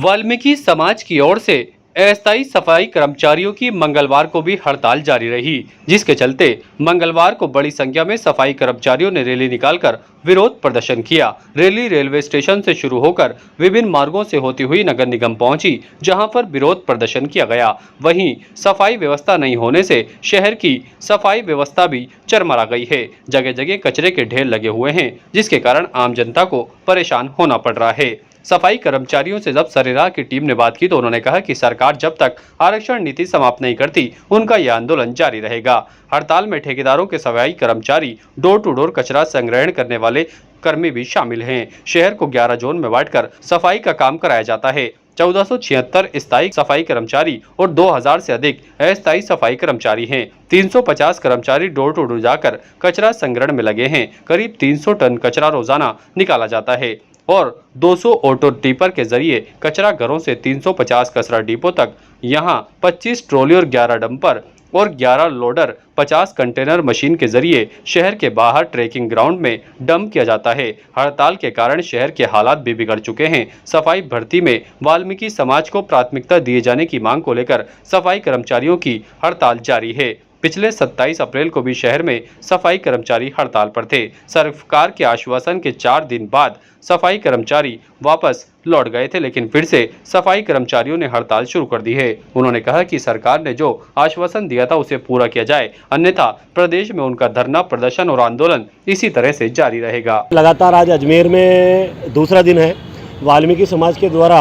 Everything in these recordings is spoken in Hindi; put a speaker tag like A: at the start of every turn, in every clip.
A: वाल्मीकि समाज की ओर से अस्थायी सफाई कर्मचारियों की मंगलवार को भी हड़ताल जारी रही, जिसके चलते मंगलवार को बड़ी संख्या में सफाई कर्मचारियों ने रैली निकालकर विरोध प्रदर्शन किया। रैली रेलवे स्टेशन से शुरू होकर विभिन्न मार्गों से होती हुई नगर निगम पहुंची, जहां पर विरोध प्रदर्शन किया गया। वहीं सफाई व्यवस्था नहीं होने से शहर की सफाई व्यवस्था भी चरमरा गई है। जगह जगह कचरे के ढेर लगे हुए हैं, जिसके कारण आम जनता को परेशान होना पड़ रहा है। सफाई कर्मचारियों से जब सरेराह की टीम ने बात की तो उन्होंने कहा कि सरकार जब तक आरक्षण नीति समाप्त नहीं करती, उनका यह आंदोलन जारी रहेगा। हड़ताल में ठेकेदारों के सफाई कर्मचारी, डोर टू डोर कचरा संग्रहण करने वाले कर्मी भी शामिल हैं। शहर को 11 जोन में बांटकर सफाई का काम कराया जाता है। 1476 स्थायी सफाई कर्मचारी और 2000 से अधिक अस्थायी सफाई कर्मचारी हैं। 350 कर्मचारी डोर टू डोर जाकर कचरा संग्रहण में लगे हैं। करीब 300 टन कचरा रोजाना निकाला जाता है और 200 ऑटो टिपर के जरिए कचरा घरों से 350 कचरा डिपो तक। यहाँ 25 ट्रॉली और 11 डंपर और 11 लोडर 50 कंटेनर मशीन के जरिए शहर के बाहर ट्रैकिंग ग्राउंड में डंप किया जाता है। हड़ताल के कारण शहर के हालात भी बिगड़ चुके हैं। सफाई भर्ती में वाल्मीकि समाज को प्राथमिकता दिए जाने की मांग को लेकर सफाई कर्मचारियों की हड़ताल जारी है। पिछले 27 अप्रैल को भी शहर में सफाई कर्मचारी हड़ताल पर थे। सरकार के आश्वासन के 4 दिन बाद सफाई कर्मचारी वापस लौट गए थे, लेकिन फिर से सफाई कर्मचारियों ने हड़ताल शुरू कर दी है। उन्होंने कहा कि सरकार ने जो आश्वासन दिया था उसे पूरा किया जाए, अन्यथा प्रदेश में उनका धरना प्रदर्शन और आंदोलन इसी तरह से जारी रहेगा।
B: लगातार आज अजमेर में दूसरा दिन है। वाल्मीकि समाज के द्वारा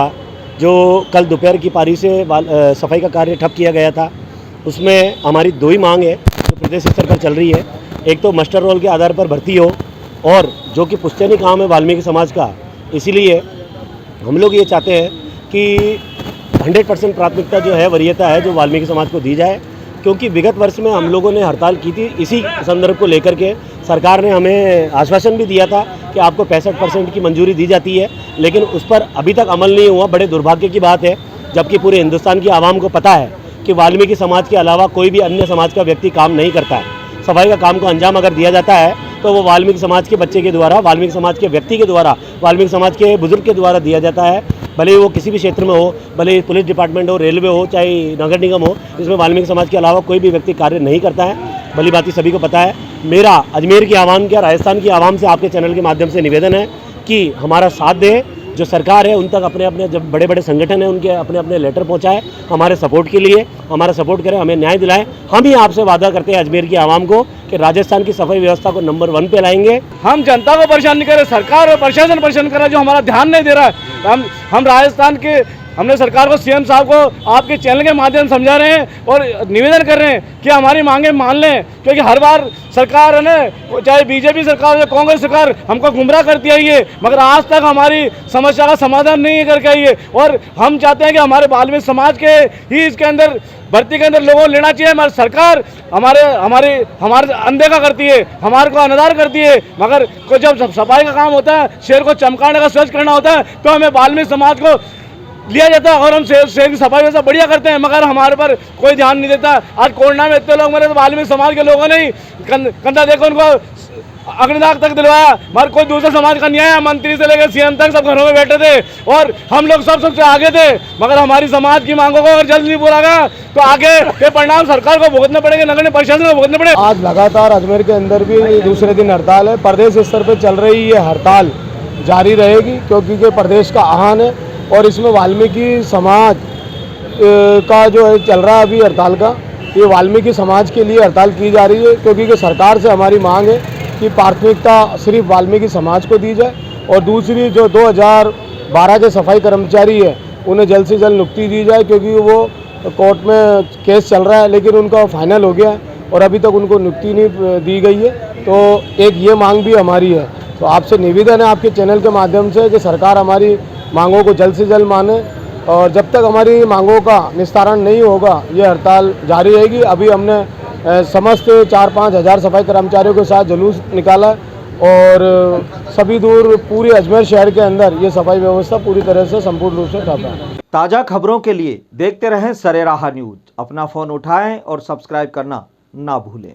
B: जो कल दोपहर की पारी से सफाई का कार्य ठप किया गया था, उसमें हमारी 2 ही मांग है जो प्रदेश स्तर पर चल रही है। एक तो मास्टर रोल के आधार पर भर्ती हो, और जो कि पुश्तैनी काम है वाल्मीकि समाज का, इसीलिए हम लोग ये चाहते हैं कि 100% प्राथमिकता जो है, वरीयता है जो वाल्मीकि समाज को दी जाए। क्योंकि विगत वर्ष में हम लोगों ने हड़ताल की थी इसी संदर्भ को लेकर के। सरकार ने हमें आश्वासन भी दिया था कि आपको 65% की मंजूरी दी जाती है, लेकिन उस पर अभी तक अमल नहीं हुआ। बड़े दुर्भाग्य की बात है, जबकि पूरे हिंदुस्तान की आवाम को पता है कि वाल्मीकि समाज के अलावा कोई भी अन्य समाज का व्यक्ति काम नहीं करता है। सफाई का काम को अंजाम अगर दिया जाता है तो वो वाल्मीकि समाज के बच्चे के द्वारा, वाल्मीकि समाज के व्यक्ति के द्वारा, वाल्मीकि समाज के बुजुर्ग के द्वारा दिया जाता है। भले वो किसी भी क्षेत्र में हो, भले पुलिस डिपार्टमेंट हो, रेलवे हो, चाहे नगर निगम हो, इसमें वाल्मीकि समाज के अलावा कोई भी व्यक्ति कार्य नहीं करता है। भली बात सभी को पता है। मेरा अजमेर की आवाम के, राजस्थान की आवाम से आपके चैनल के माध्यम से निवेदन है कि हमारा साथ दे। जो सरकार है उन तक अपने अपने जब बड़े बड़े संगठन हैं उनके अपने अपने लेटर पहुंचाए हमारे सपोर्ट के लिए, हमारा सपोर्ट करें, हमें न्याय दिलाएं। हम ही आपसे वादा करते हैं अजमेर की आवाम को कि राजस्थान की सफाई व्यवस्था को नंबर 1 पे लाएंगे।
C: हम जनता को परेशान नहीं कर रहे, सरकार और प्रशासन परेशान कर रहा है, जो हमारा ध्यान नहीं दे रहा है। हम राजस्थान के हमने सरकार को, सीएम साहब को आपके चैनल के माध्यम से समझा रहे हैं और निवेदन कर रहे हैं कि हमारी मांगे मान लें। क्योंकि हर बार सरकार है ना, चाहे बीजेपी सरकार या कांग्रेस सरकार, हमको गुमराह करती आई है, मगर आज तक हमारी समस्या का समाधान नहीं करके आई है। और हम चाहते हैं कि हमारे वाल्मीकि समाज के ही इसके अंदर भर्ती के अंदर लोगों को लेना चाहिए। हमारी सरकार हमारे अनदेखा करती है, हमारे को अनादर करती है। मगर जब सफाई का काम होता है, शहर को चमकाने का, स्वच्छ करना होता है, तो हमें वाल्मीकि समाज को लिया जाता है और हम शहर की सफाई व्यवस्था बढ़िया करते हैं, मगर हमारे पर कोई ध्यान नहीं देता। आज कोरोना में इतने लोग मरे तो वाल्मीकि समाज के लोगों ने ही कंधा देखो उनको अग्निदाह तक दिलवाया, मगर कोई दूसरे समाज का नहीं आया। मंत्री से लेकर सीएम तक सब घरों में बैठे थे और हम लोग सबसे आगे थे, मगर हमारी समाज की मांगों को अगर जल्द नहीं पूरा करा तो आगे के परिणाम सरकार को भुगतने पड़ेंगे, नगर प्रशासन को भुगतने पड़ेंगे।
D: आज लगातार अजमेर के अंदर भी दूसरे दिन हड़ताल है। प्रदेश स्तर पर चल रही ये हड़ताल जारी रहेगी, क्योंकि प्रदेश का आह्वान है और इसमें वाल्मीकि समाज का जो है चल रहा है अभी हड़ताल का, ये वाल्मीकि समाज के लिए हड़ताल की जा रही है। क्योंकि सरकार से हमारी मांग है कि प्राथमिकता सिर्फ वाल्मीकि समाज को दी जाए, और दूसरी जो 2012 के सफाई कर्मचारी है उन्हें जल्द से जल्द नियुक्ति दी जाए। क्योंकि वो कोर्ट में केस चल रहा है, लेकिन उनका फाइनल हो गया है और अभी तक उनको नियुक्ति नहीं दी गई है। तो एक ये मांग भी हमारी है। तो आपसे निवेदन है आपके चैनल के माध्यम से कि सरकार हमारी मांगों को जल्द से जल्द माने, और जब तक हमारी मांगों का निस्तारण नहीं होगा ये हड़ताल जारी रहेगी। अभी हमने समस्त 4-5 हज़ार सफाई कर्मचारियों के साथ जुलूस निकाला और सभी दूर पूरे अजमेर शहर के अंदर ये सफाई व्यवस्था पूरी तरह से संपूर्ण रूप से ठप है।
E: ताज़ा खबरों के लिए देखते रहें सरेराह न्यूज। अपना फ़ोन उठाएं और सब्सक्राइब करना ना भूलें।